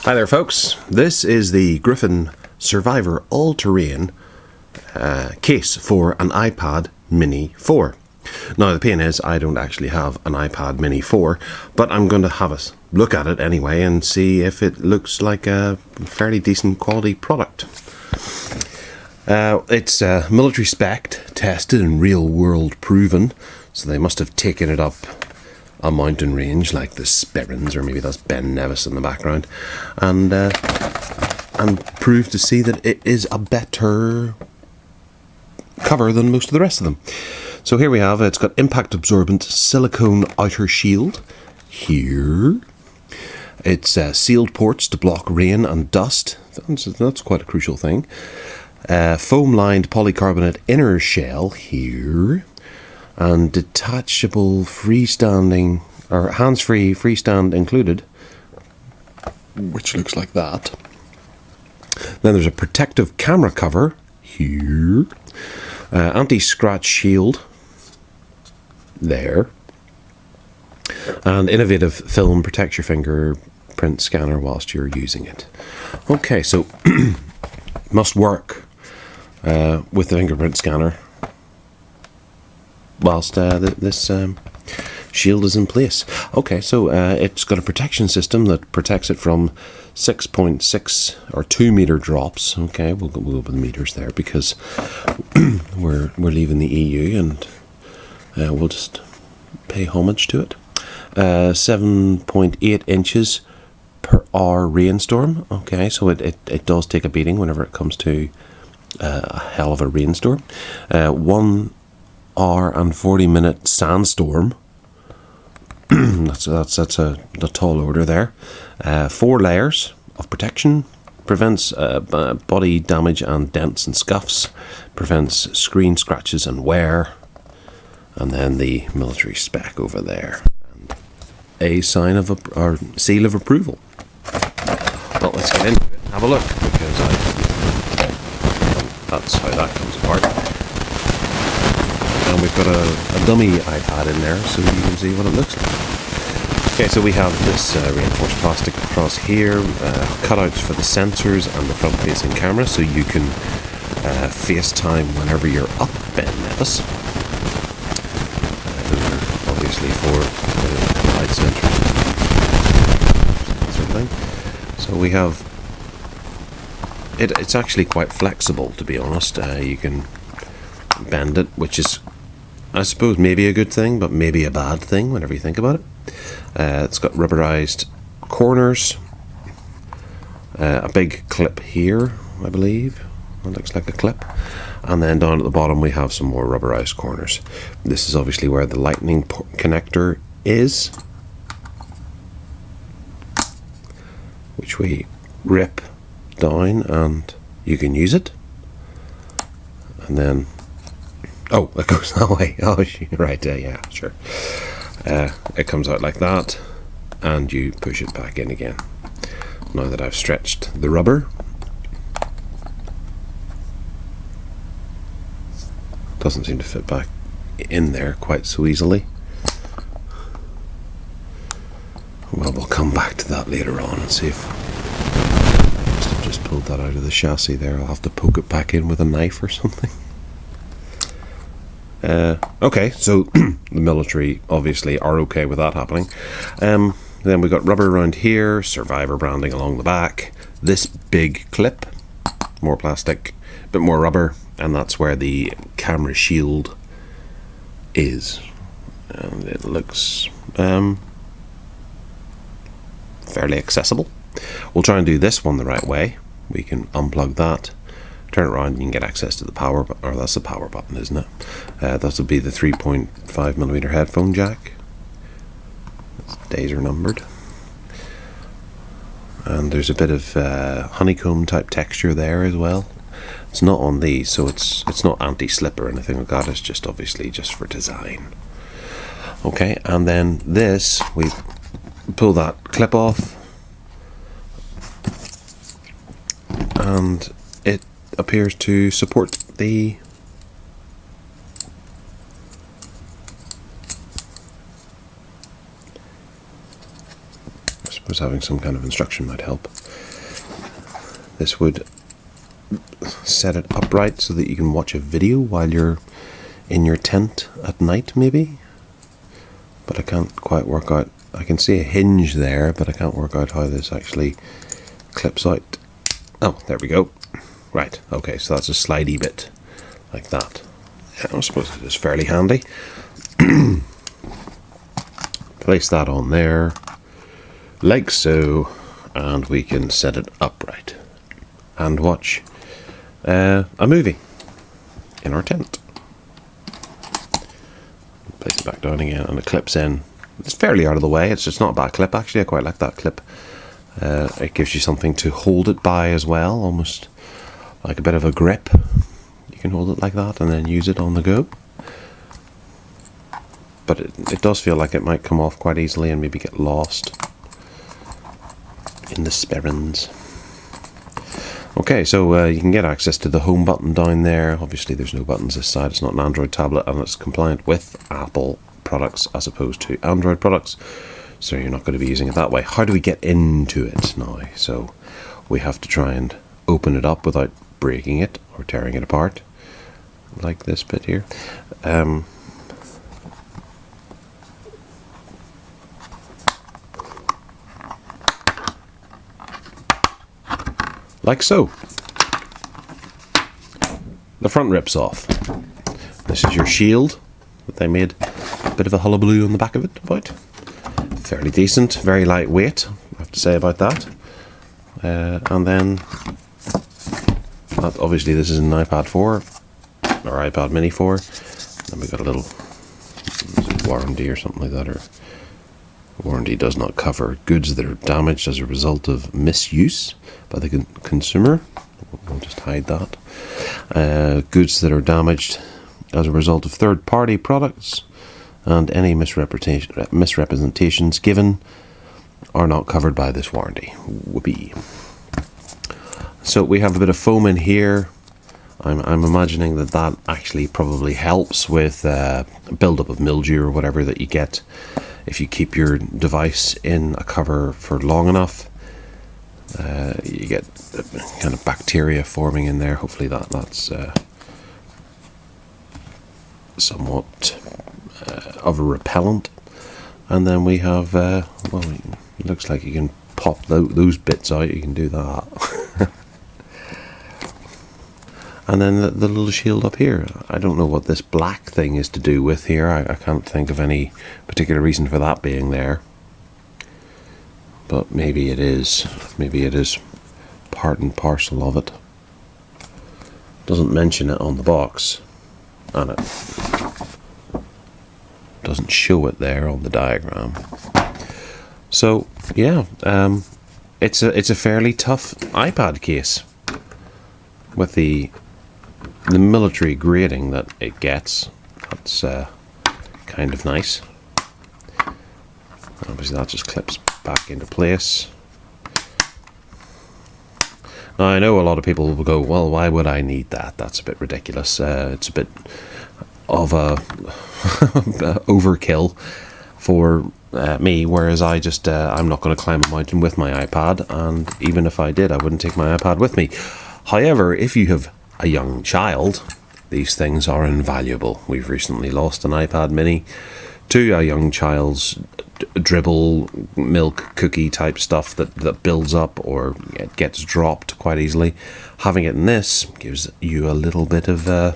Hi there folks, this is the Griffin Survivor All Terrain case for an iPad Mini 4. Now the pain is I don't actually have an iPad Mini 4, but I'm going to have a look at it anyway and see if it looks like a fairly decent quality product. It's military spec, tested and real world proven, so they must have taken it up a mountain range like the Sperrins, or maybe that's Ben Nevis in the background, and proved to see that it is a better cover than most of the rest of them. So here we have, it's got impact absorbent silicone outer shield here. It's sealed ports to block rain and dust. That's quite a crucial thing. Foam lined polycarbonate inner shell here. And detachable freestanding, or hands-free freestand included, which looks like that. Then there's a protective camera cover here. Anti-scratch shield there. And innovative film protects your fingerprint scanner whilst you're using it. Okay, so must work with the fingerprint scanner whilst this shield is in place. Okay, so it's got a protection system that protects it from 6.6 or 2 meter drops. Okay, we'll go with the meters there because we're leaving the EU, and we'll just pay homage to it. 7.8 inches per hour rainstorm. Okay, so it does take a beating whenever it comes to a hell of a rainstorm. 1 hour and 40-minute sandstorm. that's a tall order there. 4 layers of protection. Prevents body damage and dents and scuffs. Prevents screen scratches and wear. And then the military spec over there. And a sign of or seal of approval. Well, let's get into it and have a look, because that's how that comes apart. And we've got a dummy iPad in there so you can see what it looks like. Okay, so we have this reinforced plastic across here, cutouts for the sensors and the front-facing camera, so you can FaceTime whenever you're up, Ben Nevis. Those are obviously for the light sensors, that sort of thing. So we have it's actually quite flexible, to be honest. You can bend it, which is, I suppose, maybe a good thing, but maybe a bad thing whenever you think about it. It's got rubberized corners, a big clip here, I believe. It looks like a clip. And then down at the bottom we have some more rubberized corners. This is obviously where the lightning connector is, which we rip down and you can use it. And then, oh, it goes that way. Oh, right, yeah, sure. It comes out like that, and you push it back in again. Now that I've stretched the rubber, doesn't seem to fit back in there quite so easily. Well, we'll come back to that later on and see if I must have just pulled that out of the chassis there. I'll have to poke it back in with a knife or something. Okay, so the military obviously are okay with that happening. Then we've got rubber around here, Survivor branding along the back, this big clip, more plastic, a bit more rubber, and that's where the camera shield is. And it looks fairly accessible. We'll try and do this one the right way. We can unplug that, turn it around, and you can get access to the power, or that's the power button, isn't it? That will be the 3.5mm headphone jack. Days are numbered. And there's a bit of honeycomb type texture there as well. It's not on these, so it's not anti-slip or anything like that. It's just obviously just for design. Okay, and then this, we pull that clip off, and it appears to support the suppose having some kind of instruction might help. This would set it upright so that you can watch a video while you're in your tent at night, maybe. But I can't quite work out. I can see a hinge there, but I can't work out how this actually clips out. Oh, there we go. Right, okay, so that's a slidey bit like that. Yeah, I suppose it is fairly handy. Place that on there, like so, and we can set it upright and watch a movie in our tent. Place it back down again, and it clips in. It's fairly out of the way. It's just not a bad clip, actually. I quite like that clip. It gives you something to hold it by as well, almost like a bit of a grip. You can hold it like that and then use it on the go. But it does feel like it might come off quite easily and maybe get lost in the sperrins. Okay, so you can get access to the home button down there. Obviously there's no buttons this side. It's not an Android tablet, and it's compliant with Apple products as opposed to Android products. So you're not going to be using it that way. How do we get into it now? So we have to try and open it up without breaking it or tearing it apart. Like this bit here. Like so. The front rips off. This is your shield that they made a bit of a hullabaloo on the back of it about. Fairly decent, very lightweight, I have to say about that. And then, obviously this is an iPad 4, or iPad mini 4. Then we've got a little warranty or something like that, or warranty does not cover goods that are damaged as a result of misuse by the consumer. We'll just hide that. Goods that are damaged as a result of third-party products and any misrepresentations given are not covered by this warranty. Whoopee. So we have a bit of foam in here. I'm imagining that actually probably helps with build-up of mildew or whatever that you get if you keep your device in a cover for long enough. You get kind of bacteria forming in there. Hopefully that's somewhat of a repellent. And then we have, well, it looks like you can pop those bits out. You can do that. And then the little shield up here. I don't know what this black thing is to do with here. I can't think of any particular reason for that being there. But maybe it is. Maybe it is part and parcel of it. Doesn't mention it on the box. And it doesn't show it there on the diagram. So, yeah. It's a fairly tough iPad case. With the military grading that it gets, that's kind of nice. Obviously that just clips back into place. Now I know a lot of people will go, well, why would I need that? That's a bit ridiculous. It's a bit of a overkill for me, whereas I'm not going to climb a mountain with my iPad, and even if I did, I wouldn't take my iPad with me. However, if you have a young child, these things are invaluable. We've recently lost an iPad mini to a young child's dribble, milk, cookie type stuff that builds up or it gets dropped quite easily. Having it in this gives you a little bit of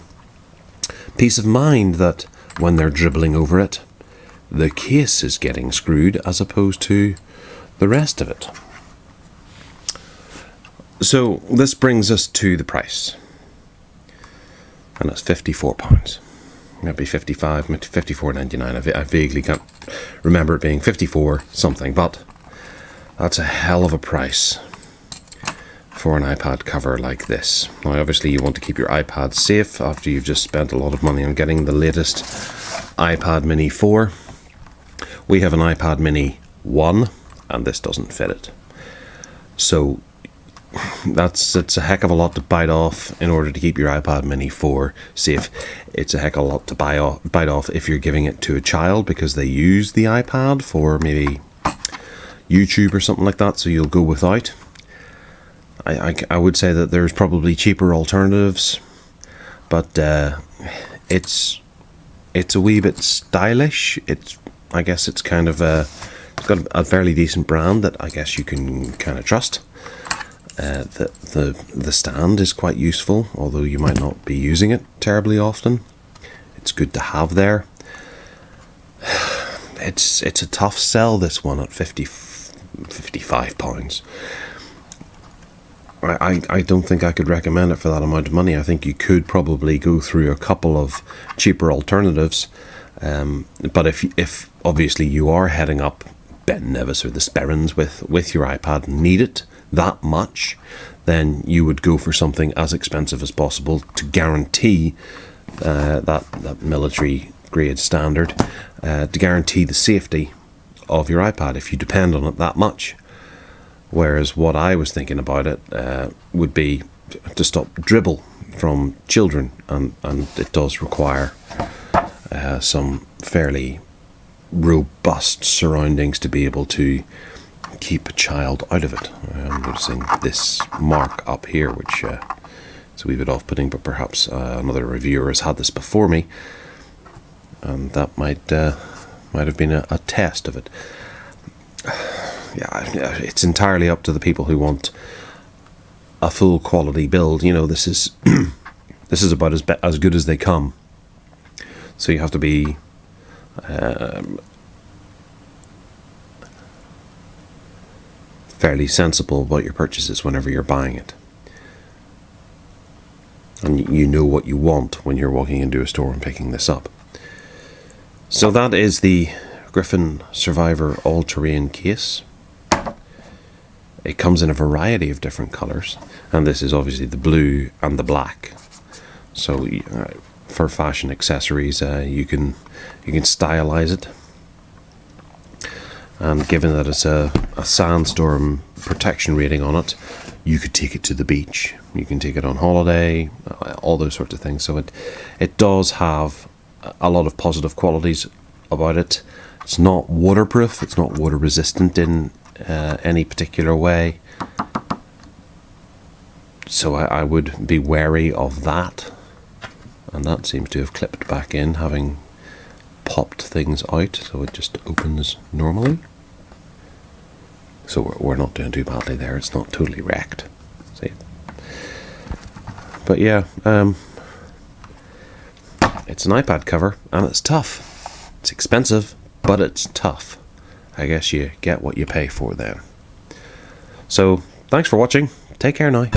peace of mind that when they're dribbling over it, the case is getting screwed as opposed to the rest of it. So this brings us to the price, and it's £54. Maybe 55, maybe 54.99. I vaguely can't remember it being 54 something, but that's a hell of a price for an iPad cover like this. Now, obviously, you want to keep your iPad safe after you've just spent a lot of money on getting the latest iPad Mini 4. We have an iPad Mini 1, and this doesn't fit it. So it's a heck of a lot to bite off in order to keep your iPad Mini 4 safe. It's a heck of a lot to bite off if you're giving it to a child because they use the iPad for maybe YouTube or something like that, so you'll go without. I would say that there's probably cheaper alternatives, but it's a wee bit stylish. I guess it's kind of it's got a fairly decent brand that I guess you can kind of trust. The stand is quite useful, although you might not be using it terribly often. It's good to have there. It's a tough sell, this one, at £55. I don't think I could recommend it for that amount of money. I think you could probably go through a couple of cheaper alternatives, but if obviously you are heading up Ben Nevis or the Sperrins with your iPad and need it that much, then you would go for something as expensive as possible to guarantee that military grade standard, to guarantee the safety of your iPad if you depend on it that much. Whereas what I was thinking about it would be to stop dribble from children, and it does require some fairly robust surroundings to be able to keep a child out of it. I'm noticing this mark up here, which is a wee bit off-putting, but perhaps another reviewer has had this before me, and that might have been a test of it. Yeah, it's entirely up to the people who want a full quality build. You know, this is this is about as good as they come. So you have to be fairly sensible about your purchases whenever you're buying it, and you know what you want when you're walking into a store and picking this up. So that is the Griffin Survivor All Terrain case. It comes in a variety of different colours, and this is obviously the blue and the black. So for fashion accessories, you can stylize it. And given that it's a sandstorm protection rating on it, you could take it to the beach. You can take it on holiday, all those sorts of things. So it does have a lot of positive qualities about it. It's not waterproof. It's not water resistant in any particular way. So I would be wary of that. And that seems to have clipped back in, having popped things out, so it just opens normally. So we're not doing too badly there. It's not totally wrecked. See? But yeah, it's an iPad cover, and it's tough. It's expensive, but it's tough. I guess you get what you pay for then. So thanks for watching. Take care now.